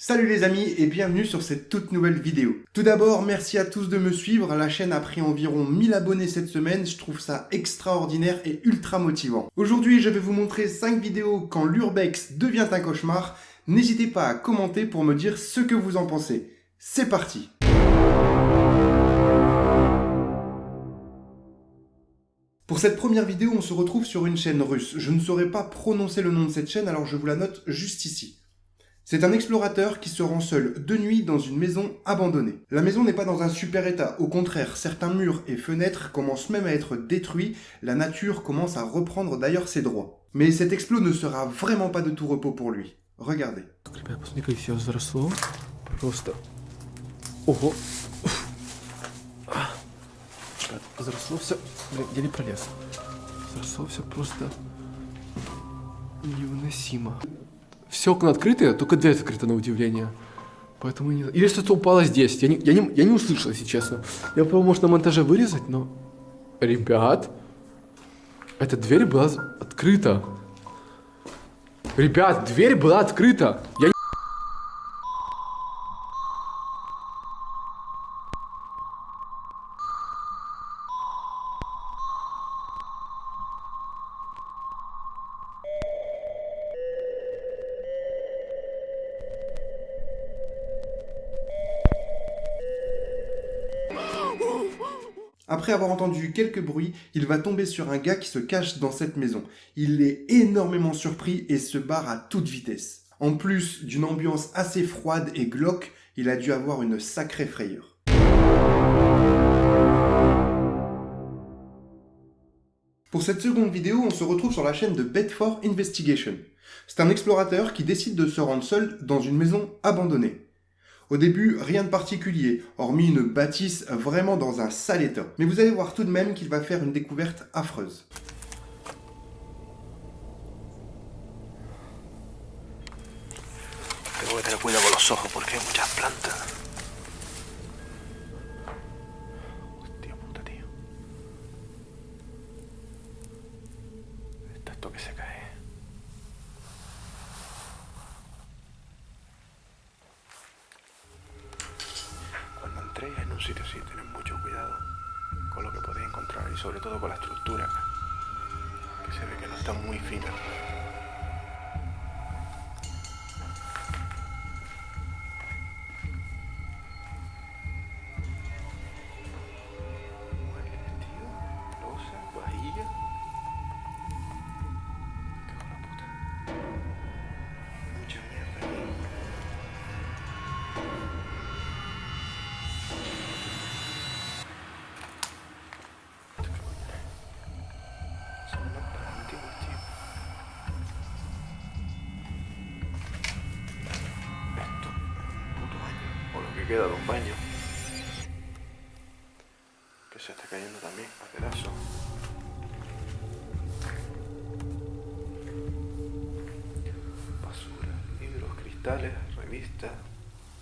Salut les amis et bienvenue sur cette toute nouvelle vidéo. Tout d'abord, merci à tous de me suivre. La chaîne a pris environ 1000 abonnés cette semaine. Je trouve ça extraordinaire et ultra motivant. Aujourd'hui, je vais vous montrer 5 vidéos quand l'urbex devient un cauchemar. N'hésitez pas à commenter pour me dire ce que vous en pensez. C'est parti! Pour cette première vidéo, on se retrouve sur une chaîne russe. Je ne saurais pas prononcer le nom de cette chaîne, alors je vous la note juste ici. C'est un explorateur qui se rend seul de nuit dans une maison abandonnée. La maison n'est pas dans un super état, au contraire, certains murs et fenêtres commencent même à être détruits, la nature commence à reprendre d'ailleurs ses droits. Mais cet explo ne sera vraiment pas de tout repos pour lui. Regardez. Ребят, посмотри, как все взросло. Просто. Ого. Ребят, взросло все. Блин, еле пролез. Взросло все просто невыносимо. Все окна открыты, только дверь открыта на удивление. Поэтому не... Или что-то упало здесь. Я не услышал, если честно. Я попробовал, может, на монтаже вырезать, но... Ребят, эта дверь была открыта. Ребят, дверь была открыта. Я... Après avoir entendu quelques bruits, il va tomber sur un gars qui se cache dans cette maison. Il est énormément surpris et se barre à toute vitesse. En plus d'une ambiance assez froide et glauque, il a dû avoir une sacrée frayeur. Pour cette seconde vidéo, on se retrouve sur la chaîne de Bedford Investigation. C'est un explorateur qui décide de se rendre seul dans une maison abandonnée. Au début, rien de particulier, hormis une bâtisse vraiment dans un sale état. Mais vous allez voir tout de même qu'il va faire une découverte affreuse. Tengo que tener cuidado con los ojos porque hay muchas plantas. Hostia puta, tío. Esto que se cae. Cuando entréis en un sitio así, tened mucho cuidado con lo que podéis encontrar y sobre todo con la estructura, que se ve que no está muy fina. Queda de un baño que se está cayendo también a pedazos. Basura, libros, cristales, revistas,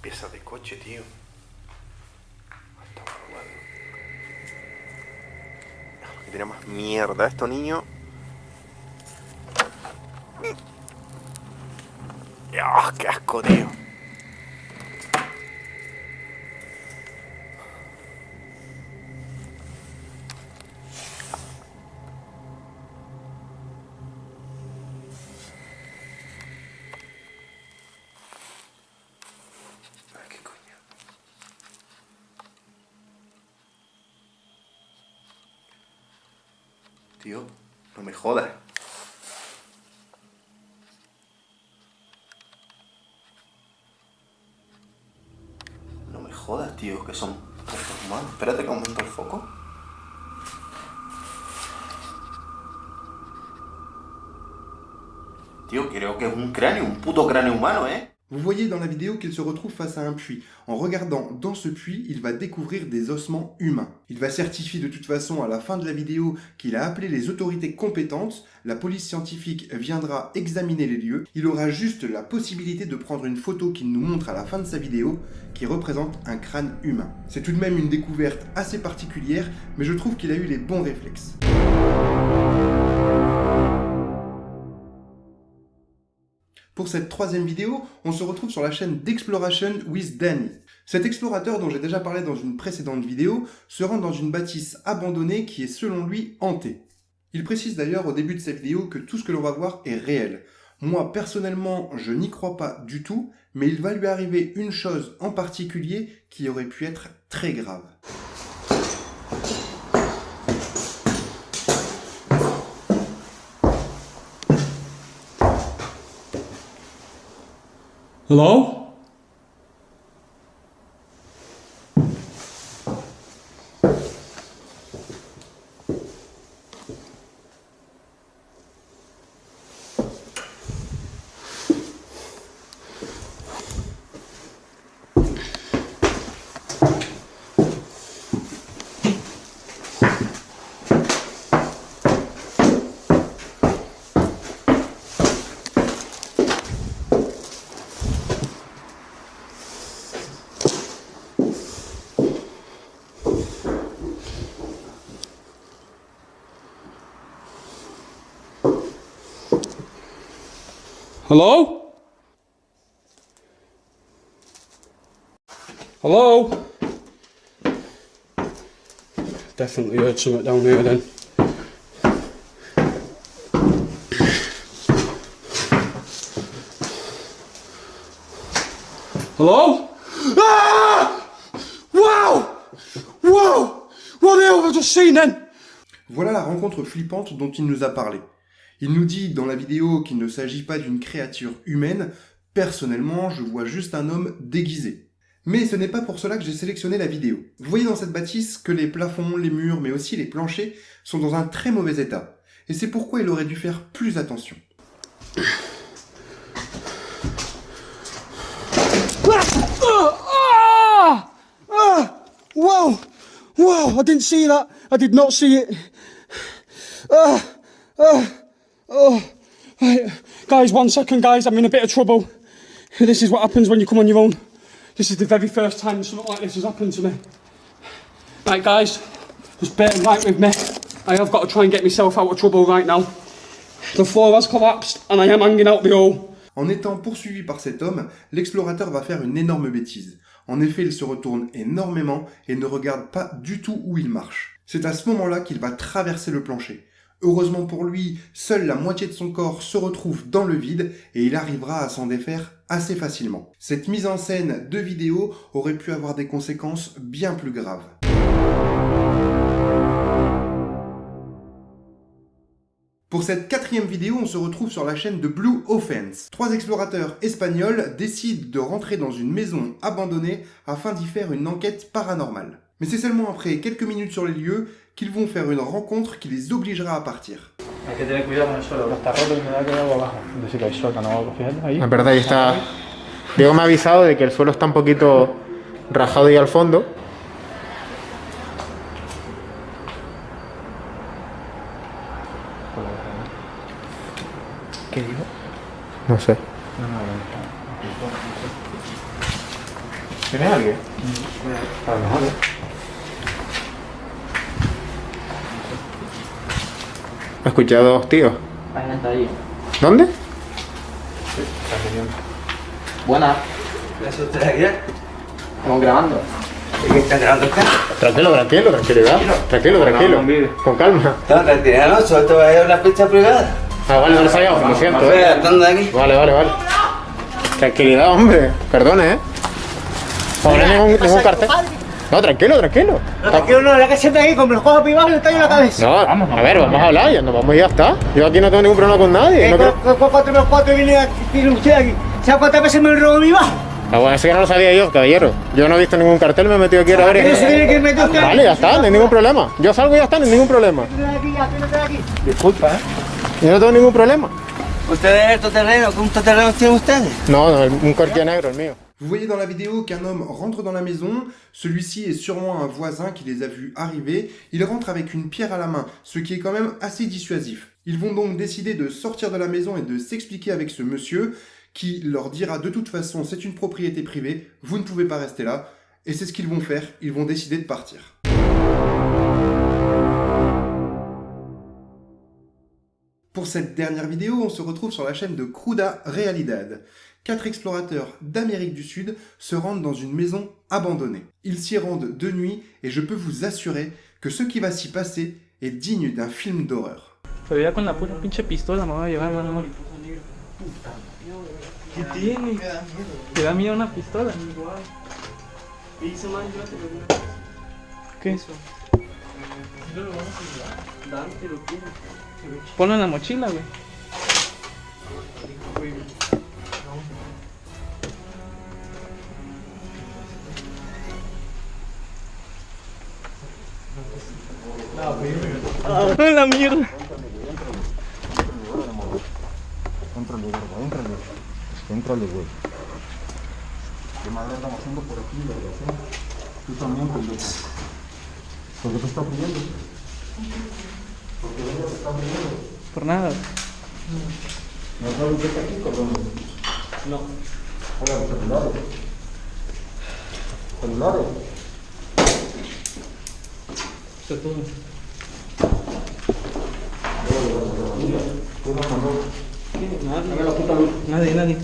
piezas de coche, tío. Hasta guardado. Que tiene más mierda esto, niño. ¡Ah, qué asco, tío! Tío, no me jodas. No me jodas, tío, que son restos humanos. Espérate que aumento el foco. Tío, creo que es un cráneo, un puto cráneo humano, ¿eh? Vous voyez dans la vidéo qu'il se retrouve face à un puits. En regardant dans ce puits, il va découvrir des ossements humains. Il va certifier de toute façon à la fin de la vidéo qu'il a appelé les autorités compétentes. La police scientifique viendra examiner les lieux. Il aura juste la possibilité de prendre une photo qu'il nous montre à la fin de sa vidéo qui représente un crâne humain. C'est tout de même une découverte assez particulière, mais je trouve qu'il a eu les bons réflexes. Pour pour cette troisième vidéo, on se retrouve sur la chaîne d'Exploration with Danny. Cet explorateur dont j'ai déjà parlé dans une précédente vidéo se rend dans une bâtisse abandonnée qui est selon lui hantée. Il précise d'ailleurs au début de cette vidéo que tout ce que l'on va voir est réel. Moi personnellement je n'y crois pas du tout, mais il va lui arriver une chose en particulier qui aurait pu être très grave. Hello? Hello? Hello? Definitely heard something down here then. Hello? Ah! Wow! Wow! What the hell have I just seen then? Voilà la rencontre flippante dont il nous a parlé. Il nous dit dans la vidéo qu'il ne s'agit pas d'une créature humaine. Personnellement, je vois juste un homme déguisé. Mais ce n'est pas pour cela que j'ai sélectionné la vidéo. Vous voyez dans cette bâtisse que les plafonds, les murs, mais aussi les planchers sont dans un très mauvais état. Et c'est pourquoi il aurait dû faire plus attention. Wow! Wow! I didn't see that. I did not see it. Right. Guys, 1 second, guys. I'm in a bit of trouble. This is what happens when you come on your own. This is the very first time something like this has happened to me. Right, guys, just bear right with me. I have got to try and get myself out of trouble right now. The floor has collapsed and I am hanging out the hole. En étant poursuivi par cet homme, l'explorateur va faire une énorme bêtise. En effet, il se retourne énormément et ne regarde pas du tout où il marche. C'est à ce moment-là qu'il va traverser le plancher. Heureusement pour lui, seule la moitié de son corps se retrouve dans le vide et il arrivera à s'en défaire assez facilement. Cette mise en scène de vidéo aurait pu avoir des conséquences bien plus graves. Pour cette quatrième vidéo, on se retrouve sur la chaîne de Blue Offense. 3 explorateurs espagnols décident de rentrer dans une maison abandonnée afin d'y faire une enquête paranormale. Mais c'est seulement après quelques minutes sur les lieux qu'ils vont faire une rencontre qui les obligera à partir. Hay que tener cuidado con el suelo, está roto y me da quedado abajo. Donde sí que hay sótano o algo, fíjate ahí. Es verdad, ahí está. Diego me ha avisado de que el suelo está un poquito rajado ahí al fondo. ¿Qué dijo? No sé. ¿Tienes alguien? A lo mejor, He escuchado a 2 tíos. Hay gente ahí. ¿Dónde? Buena. ¿Eso usted aquí? Estamos grabando. ¿Y qué está grabando usted? Tranquilo, tranquilidad. Tranquilo. Con calma. No, tranquilidad no, solo te voy a ir a una pista privada. Ah, vale, no lo he fallado, lo siento, ¿Dónde de aquí? Vale. Tranquilidad, hombre. Perdone, No hay ningún cartel. No, tranquilo. Tranquilo, no, la que siempre aquí, con los ojos privados y le tallo en la cabeza. No, a ver, vamos a hablar, ya nos vamos y ya está. Yo aquí no tengo ningún problema con nadie. No creo... Cuatro viene aquí, tiene usted aquí. ¿Sabe cuántas veces me robó mi bajo? Ah, bueno, eso ya no lo sabía yo, caballero. Yo no he visto ningún cartel, me he metido aquí a ver. ¿Pero se tiene que meter usted? Vale, ya está, no hay ningún problema. Yo salgo y ya está, no hay ningún problema. Aquí. Disculpa, Yo no tengo ningún problema. ¿Ustedes el todoterreno? ¿Qué un todoterreno tienen ustedes? No, un corquilla negro, el mío. Vous voyez dans la vidéo qu'un homme rentre dans la maison, celui-ci est sûrement un voisin qui les a vus arriver, il rentre avec une pierre à la main, ce qui est quand même assez dissuasif. Ils vont donc décider de sortir de la maison et de s'expliquer avec ce monsieur, qui leur dira de toute façon c'est une propriété privée, vous ne pouvez pas rester là, et c'est ce qu'ils vont faire, ils vont décider de partir. Pour cette dernière vidéo, on se retrouve sur la chaîne de Cruda Realidad. 4 explorateurs d'Amérique du Sud se rendent dans une maison abandonnée. Ils s'y rendent de nuit et je peux vous assurer que ce qui va s'y passer est digne d'un film d'horreur. Pero ya con la pura pinche pistola me va a llevar, mano. ¿Qué tiene? ¿Te da miedo una pistola? ¿Qué? Ponlo en la mochila, güey. ¡Ah, la mierda! Éntrale, güey. ¿Qué madre estamos haciendo por aquí, güey? Tú también, pendejo. ¿Por qué te estás riendo? ¿Por qué te estás riendo? Por nada. ¿No sabes qué está aquí, cabrón? No. Hola, celulares. Celulares. Eso es todo. ¿Quién nos mandó? Nadie, nadie.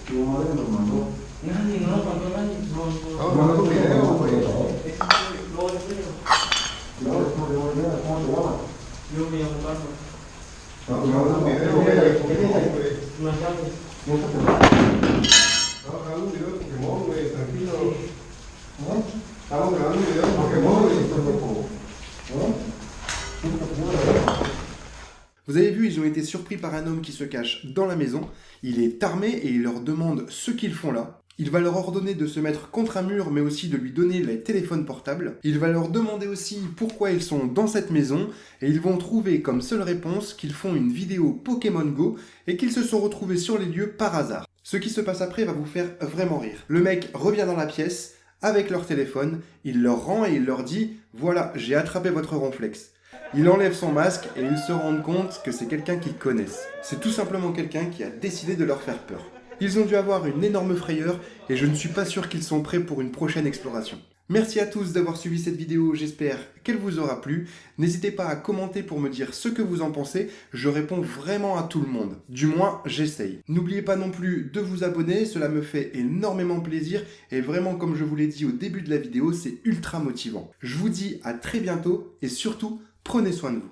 Tu madre nos mandó. Nadie, no nos mandó nadie. Nos mandó un video, güey. ¿Cómo te llamas? Yo me llamo Carlos. No, nos mandó un video, güey. No sabes. Estamos grabando un video de Pokémon, güey, tranquilo. Estamos grabando un video de Pokémon, güey. Vous avez vu, ils ont été surpris par un homme qui se cache dans la maison. Il est armé et il leur demande ce qu'ils font là. Il va leur ordonner de se mettre contre un mur, mais aussi de lui donner les téléphones portables. Il va leur demander aussi pourquoi ils sont dans cette maison, et ils vont trouver comme seule réponse qu'ils font une vidéo Pokémon Go et qu'ils se sont retrouvés sur les lieux par hasard. Ce qui se passe après va vous faire vraiment rire. Le mec revient dans la pièce avec leur téléphone, il leur rend et il leur dit « Voilà, j'ai attrapé votre ronflex ». Il enlève son masque et ils se rendent compte que c'est quelqu'un qu'ils connaissent. C'est tout simplement quelqu'un qui a décidé de leur faire peur. Ils ont dû avoir une énorme frayeur et je ne suis pas sûr qu'ils sont prêts pour une prochaine exploration. Merci à tous d'avoir suivi cette vidéo, j'espère qu'elle vous aura plu. N'hésitez pas à commenter pour me dire ce que vous en pensez, je réponds vraiment à tout le monde. Du moins, j'essaye. N'oubliez pas non plus de vous abonner, cela me fait énormément plaisir et vraiment comme je vous l'ai dit au début de la vidéo, c'est ultra motivant. Je vous dis à très bientôt et surtout, prenez soin de vous.